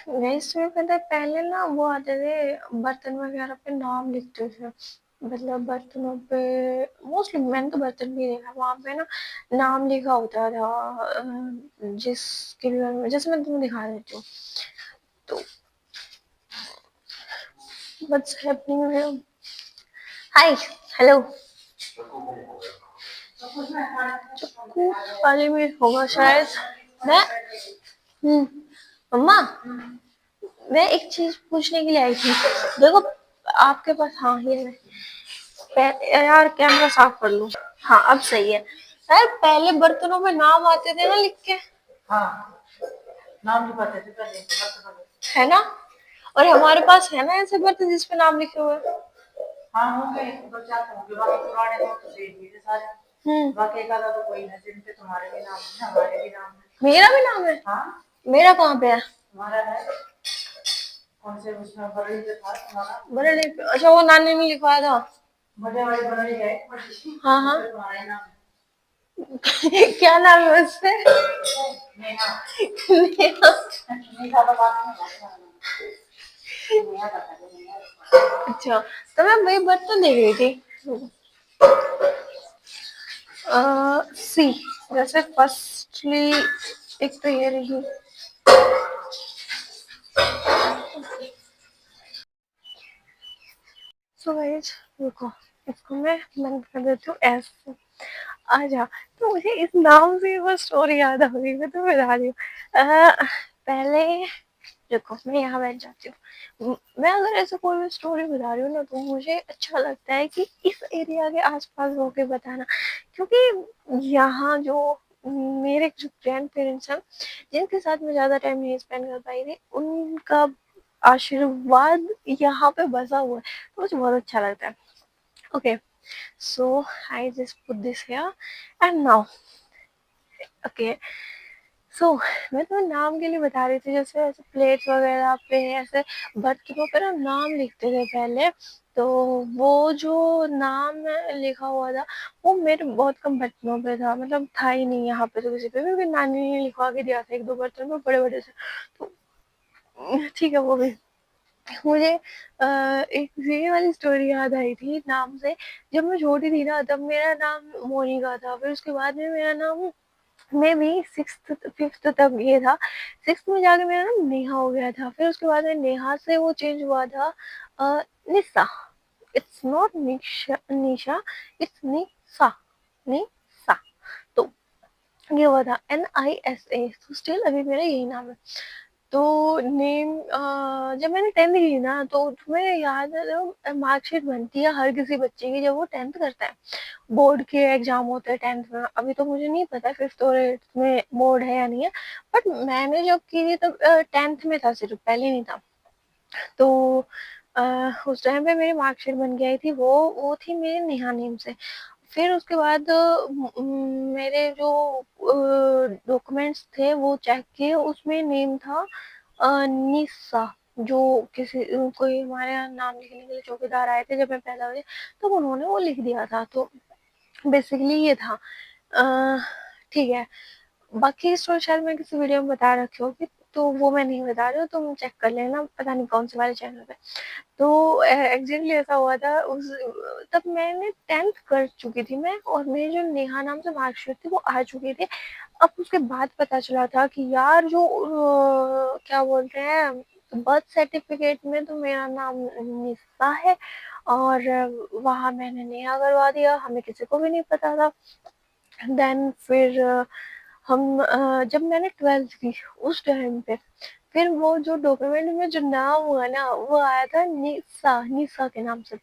नहीं, इसमें पता है पहले ना वो आते थे बर्तन वगैरह पे नाम लिखते थे। मतलब बर्तनों पे मोस्टली मैंने तो बर्तन भी देखा, वहां पे ना नाम लिखा होता था। जिसके भी बारे में जैसे मैं तुम्हें दिखा देती हूँ। तो व्हाट्स हैपनिंग। हाय। हेलो। चक्कू वाले में होगा शायद। मैं मम्मा, मैं एक चीज पूछने के लिए आई थी। देखो आपके पास, हाँ ये है। यार कैमरा साफ कर लूं। हाँ अब सही है। यार पहले बर्तनों में नाम आते थे ना लिख के। हाँ, नाम लिखवाते थे पहले, है ना। और हमारे पास है ना ऐसे बर्तन जिसपे नाम लिखे हुए हैं। हाँ होंगे, दो चार होंगे, बाकी पुराने तो दे दिए थे सारे। बाकी एक आधा तो कोई है जिन पे तुम्हारे भी नाम है, हमारे भी नाम है। मेरा भी नाम है? हाँ। मेरा कहाँ पे है? हमारा है। कौन से उसमें बरड़ी पे था तुम्हारा? बरड़ी पे, अच्छा वो नानी ने लिखवाया था। बड़े वाली बरड़ी है। हाँ हाँ। तुम्हारा नाम क्या नाम है उसपे? नेहा। नेहा। नेहा तो बात नहीं। अच्छा, तो मैं वही बर्तन देख रही थी। सी, जैसे फर्स्टली एक तो ये रही। सो गाइस रुको, इसको मैं बंद कर देती हूँ ऐसे। आजा। तो मुझे इस नाम से वो स्टोरी याद आ गई, मैं तो बता रही हूँ। पहले देखो मैं यहाँ बैठ जाती हूँ। मैं अगर ऐसे कोई भी स्टोरी बता रही हूँ ना, तो मुझे अच्छा लगता है कि इस एरिया के आसपास होके बताना, क्योंकि यहाँ जो मेरे जो ग्रैंड पेरेंट्स हैं जिनके साथ मैं ज़्यादा टाइम नहीं स्पेंड कर पाई थी, उनका आशीर्वाद यहाँ पे बसा हुआ है, तो मुझे बहुत अच्छा लगता है। Okay, so I just put this here and now. Okay, so मैं तुम्हें नाम के लिए बता रही थी, जैसे ऐसे प्लेट्स वगैरह पे ऐसे बर्तनों पे ना नाम लिखते थे पहले। तो वो जो नाम लिखा हुआ था वो मेरे बहुत कम बर्तनों पे था, मतलब था ही नहीं यहाँ पे तो किसी पे भी। नानी ने लिखवा के दिया था एक दो बर्तन में बड़े बड़े से। तो ठीक है, वो भी मुझे एक ये वाली स्टोरी याद आई थी नाम से। जब मैं छोटी थी ना तब मेरा नाम मोनिका था, फिर उसके बाद में मेरा नाम मैं भी सिक्स फिफ्थ तक ये था। सिक्स में जाके मेरा नाम नेहा हो गया था, फिर उसके बाद में नेहा से वो चेंज हुआ था Nisha. It's not Nisha, Nisha it's Nisha, Nisha. तो ये हुआ था NISA। तो स्टिल अभी मेरा यही नाम है। तो नेम जब मैंने 10th की ना, तो तुम्हें याद है जब मार्कशीट बनती है हर किसी बच्चे की जब वो 10th करता है, बोर्ड के एग्जाम होते हैं 10th में। अभी तो मुझे नहीं पता 5th और 8th में बोर्ड है या नहीं है, बट मैंने जब की थी तब 10th में था, सिर्फ पहले नहीं था। तो उस टाइम पे मेरी मार्कशीट बन के आई थी, वो थी मेरे नेहा नेम से। फिर उसके बाद मेरे जो डॉक्यूमेंट्स थे वो चेक किए, उसमें नेम था निशा। जो किसी कोई हमारे यहाँ नाम लिखने के लिए चौकीदार आए थे जब मैं पैदा हुई, तो उन्होंने वो लिख दिया था। तो बेसिकली ये था। ठीक है, बाकी स्टोरी शायद मैं किसी वीडियो में बता रखी होगी, तो वो मैं नहीं बता रही हूँ, तुम चेक कर लेना, पता नहीं कौन से वाले चैनल पे। तो एग्जैक्टली ऐसा हुआ था उस तब मैंने 10th कर चुकी थी मैं, और मेरी जो नेहा नाम से मार्कशीट थी वो आ चुकी थी। अब उसके बाद पता चला था कि यार जो क्या बोलते हैं बर्थ सर्टिफिकेट में तो मेरा नाम निशा है, और वहाँ मैंने नेहा करवा दिया, हमें किसी को भी नहीं पता था। देन फिर हम जब मैंने 12th की उस टाइम पे, फिर वो जो डॉक्यूमेंट में जो नाम हुआ ना वो आया था निशा, निशा के नाम से।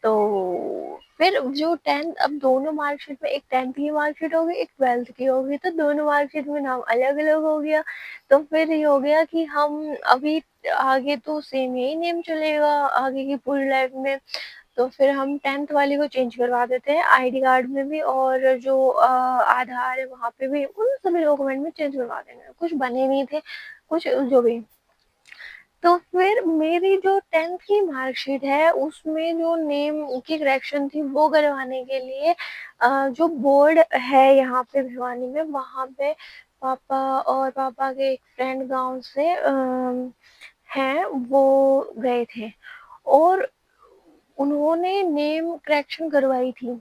तो फिर जो 10th, अब दोनों मार्कशीट में एक 10th की मार्कशीट होगी एक 12th की होगी, तो दोनों मार्कशीट में नाम अलग अलग हो गया। तो फिर ये हो गया कि हम अभी आगे तो सेम यही नेम चलेगा आगे की पूरी लाइफ में। तो फिर हम 10th वाली को चेंज करवा देते हैं आईडी कार्ड में भी, और जो आधार है वहाँ पे भी, उन सभी डॉक्यूमेंट में चेंज करवा देंगे। कुछ बने नहीं थे, कुछ जो भी। तो फिर मेरी जो 10th की मार्कशीट है उसमें जो नेम की करेक्शन थी वो करवाने के लिए जो बोर्ड है यहाँ पे भिवानी में, वहाँ पे पापा और पापा के एक फ्रेंड गाँव से हैं, वो गए थे और उन्होंने नेम करेक्शन करवाई थी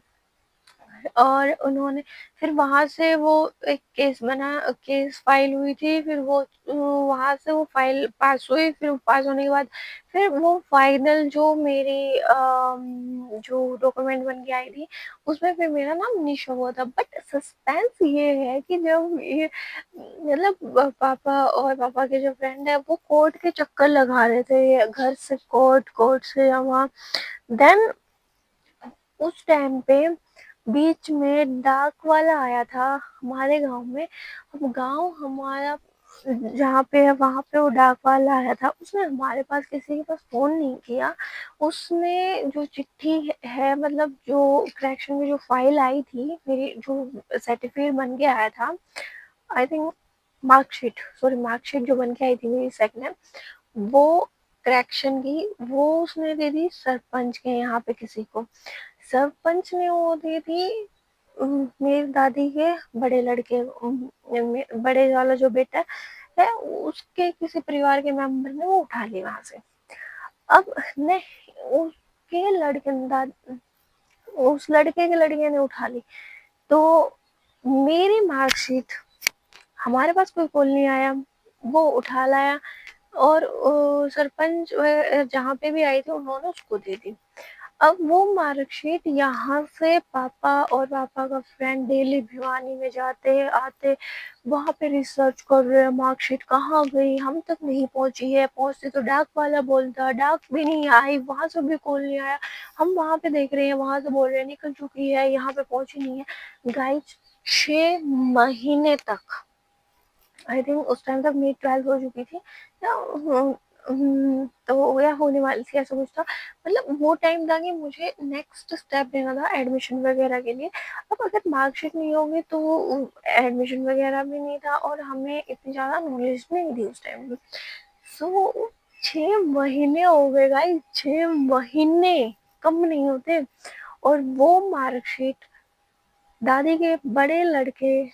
और उन्होंने फिर वहाँ से वो एक केस फाइल हुई थी, फिर वो वहाँ से वो फाइल पास हुई, फिर पास होने के बाद फिर वो फाइनल जो मेरी जो डॉक्यूमेंट बन के आई थी उसमें फिर मेरा नाम नहीं शो हुआ था। बट सस्पेंस ये है कि जब ये मतलब पापा और पापा के जो फ्रेंड है वो कोर्ट के चक्कर लगा रहे थे, घर से कोर्ट, कोर्ट से वहाँ, देन उस टाइम पे बीच में डाक वाला आया था हमारे गांव में। अब गांव हमारा जहाँ पे है वहां पे वो डाक वाला आया था, उसने हमारे पास किसी के पास फोन नहीं किया। उसने जो चिट्ठी है मतलब जो करेक्शन में जो फाइल आई थी, मेरी जो सर्टिफिकेट बन के आया था, आई थिंक मार्कशीट जो बन के आई थी मेरी सेकंड, वो करेक्शन की वो उसने दे दी सरपंच के यहाँ पे किसी को। सरपंच ने वो दी थी मेरी दादी के बड़े लड़के, बड़े वाला जो बेटा है उसके किसी परिवार के मेंबर ने वो उठा ली वहां से। अब ने उसके लड़के उस लड़के के लड़के ने उठा ली, तो मेरी मार्कशीट हमारे पास कोई कॉल नहीं आया, वो उठा लाया और सरपंच जहाँ पे भी आई थी उन्होंने उसको दे दी। अब वो मार्कशीट यहाँ से पापा और पापा का फ्रेंड डेली भिवानी में जाते आते, वहां पे रिसर्च कर रहे हैं मार्कशीट कहाँ गई, हम तक नहीं पहुंची है, पहुंचती तो डाक वाला बोलता, डाक भी नहीं आई, वहां से भी कॉल नहीं आया, हम वहां पे देख रहे हैं वहां से बोल रहे हैं निकल चुकी है, यहाँ पे पहुंची नहीं है। गाइज 6 महीने तक, आई थिंक उस टाइम तक मेरी 12th हो चुकी थी या तो या होने वाली थी, ऐसा कुछ था। मतलब वो टाइम था कि मुझे नेक्स्ट स्टेप लेना था एडमिशन वगैरह के लिए। अब अगर मार्कशीट नहीं होगी तो एडमिशन वगैरह भी नहीं था और हमें इतनी ज़्यादा नॉलेज नहीं थी उस टाइम में। सो 6 महीने हो गए गाइस, 6 महीने कम नहीं होते। और वो मार्कशीट दादी के बड़े लड़के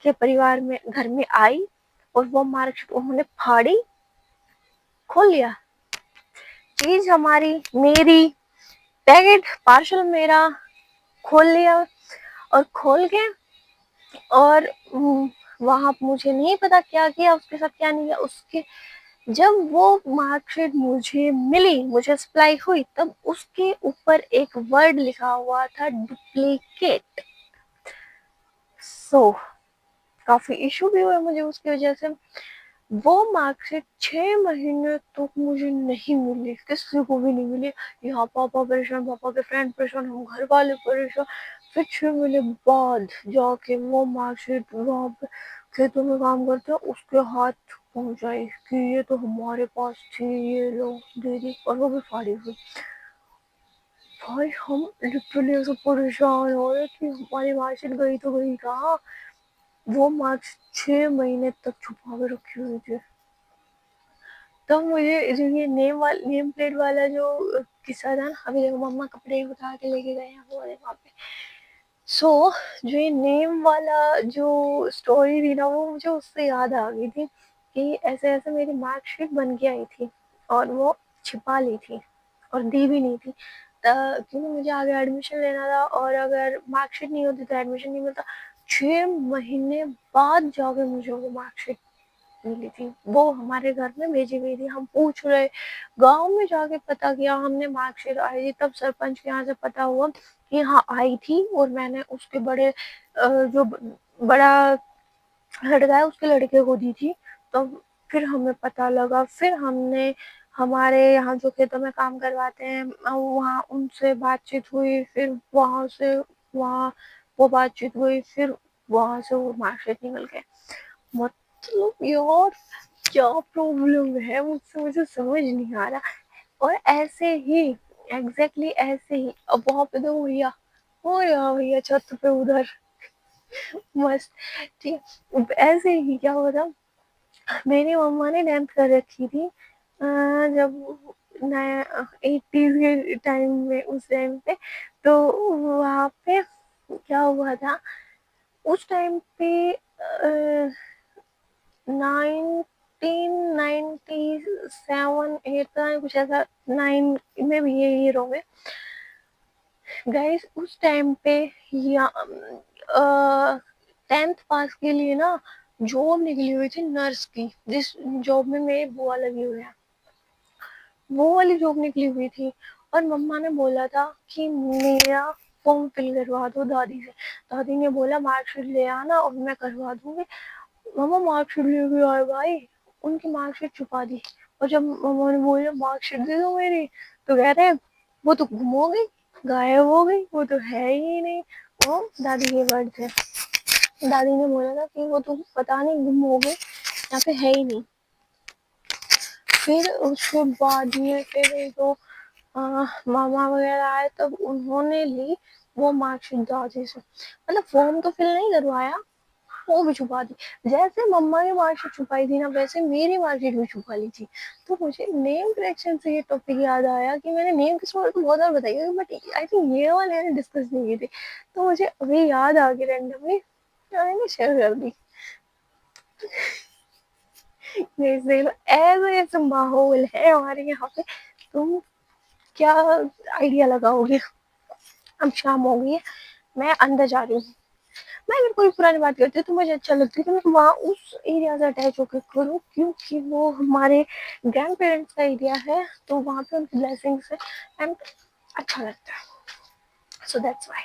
के परिवार में घर में आई और वो मार्कशीट उन्होंने फाड़ी, खोल लिया, चीज हमारी मेरी, पैकेट पार्सल मेरा, खोल लिया और खोल के और वहां मुझे नहीं पता क्या किया उसके साथ क्या नहीं किया। उसके जब वो मार्कशीट मुझे मिली, मुझे सप्लाई हुई, तब उसके ऊपर एक वर्ड लिखा हुआ था डुप्लीकेट। सो काफी इशू भी हुए मुझे उसकी वजह से। वो मार्कशीट 6 महीने तक मुझे नहीं मिली, किसी को भी नहीं मिली। यहाँ पापा परेशान, पापा के फ्रेंड परेशान, हम घर वाले परेशान। फिर 6 महीने बाद जाके वो मार्कशीट वहाँ पे खेतों में काम करते हैं उसके हाथ पहुंचाई कि ये तो हमारे पास थी, ये लोग दे दी, और वो भी फाड़ी हुई। भाई हम लिटरली ऐसे परेशान हो रहे कि हमारी मार्कशीट गई तो गई कहाँ। वो मार्क्स 6 महीने तक छुपा के रखी हुई थी। तो मुझे जो ये नेम प्लेट वाला जो किस्सा था ना, अभी देखो मम्मा कपड़े उठा के लेके गए हैं वो वहाँ पे। सो जो ये नेम वाला जो स्टोरी थी ना वो मुझे उससे याद आ गई थी कि ऐसे ऐसे मेरी मार्कशीट बन के आई थी और वो छिपा ली थी और दी भी नहीं थी, क्योंकि मुझे आगे एडमिशन लेना था और अगर मार्कशीट नहीं होती तो एडमिशन नहीं मिलता। 6 महीने बाद जाके मुझे वो मार्कशीट मिली थी, वो हमारे घर में भेजी गई थी। हम पूछ रहे, गांव में जाके पता किया हमने मार्कशीट आई थी, तब सरपंच के यहाँ से पता हुआ कि हाँ आई थी और मैंने उसके बड़े जो बड़ा लड़का है उसके लड़के को दी थी। तो फिर हमें पता लगा, फिर हमने हमारे यहाँ जो खेतों में काम करवाते हैं वहाँ उनसे बातचीत हुई, फिर वहां से वहाँ वो बातचीत हुई, फिर वहां से वो मार्कशीट निकल गए। मतलब यार क्या प्रॉब्लम है मुझसे, मुझे समझ नहीं आ रहा। और ऐसे ही एग्जैक्टली ऐसे ही अब वहां पे तो भैया हो रहा भैया छत पे उधर मस्त, ठीक है। ऐसे ही क्या हुआ था, मेरी मम्मा ने डांस कर रखी थी जब नया 80s के टाइम में, उस टाइम पे। तो वहाँ पे क्या हुआ था उस टाइम पे 1997 8 कुछ ऐसा, 9 में भी ये हीरो में। गाइस उस टाइम पे या 10th पास के लिए ना जॉब निकली हुई थी नर्स की, जिस जॉब में मेरी बुआ लगी हुई है, वो वाली जॉब निकली हुई थी। और मम्मा ने बोला था कि मेरा फॉर्म फिल करवा दो दादी से। दादी ने बोला मार्कशीट ले आना और मैं करवा दूंगी। मम्मा मार्कशीट लेके आए भाई, उनकी मार्कशीट छुपा दी। और जब मम्मा ने बोला मार्कशीट दे दो मेरी, तो कह रहे वो तो गुम हो गई, गायब हो गई, वो तो है ही नहीं। वो दादी के वर्ड थे। दादी ने बोला था कि वो तो पता नहीं गुम हो गई, यहाँ पे है ही नहीं। फिर उसके बाद में फिर तो मामा वगैरह आए, तब उन्होंने ली वो मार्कशीट दादी से। मतलब फॉर्म तो फिल नहीं करवाया, वो भी छुपा दी। जैसे मम्मा की मार्कशीट छुपाई थी ना, वैसे मेरी मार्कशीट भी छुपा ली थी। तो मुझे नेम करेक्शन से ये टॉपिक याद आया कि मैंने नेम की स्टोरी तो बहुत बार बताई है, बट आई थिंक ये वाले मैंने डिस्कस नहीं की थी। तो मुझे अभी याद आ गई रैंडमली, मैंने शेयर कर दी। ऐसे ऐसे माहौल है हमारे यहाँ पे, तुम क्या आइडिया लगाओगे। अब शाम हो गई है, मैं अंदर जा रही हूँ। मैं अगर कोई पुरानी बात करती हूँ तो मुझे अच्छा लगता है कि मैं वहाँ उस एरिया से अटैच होकर करूँ, क्योंकि वो हमारे ग्रैंड पेरेंट्स का एरिया है, तो वहाँ पे उनकी ब्लेसिंग्स है एंड अच्छा लगता है। So that's why.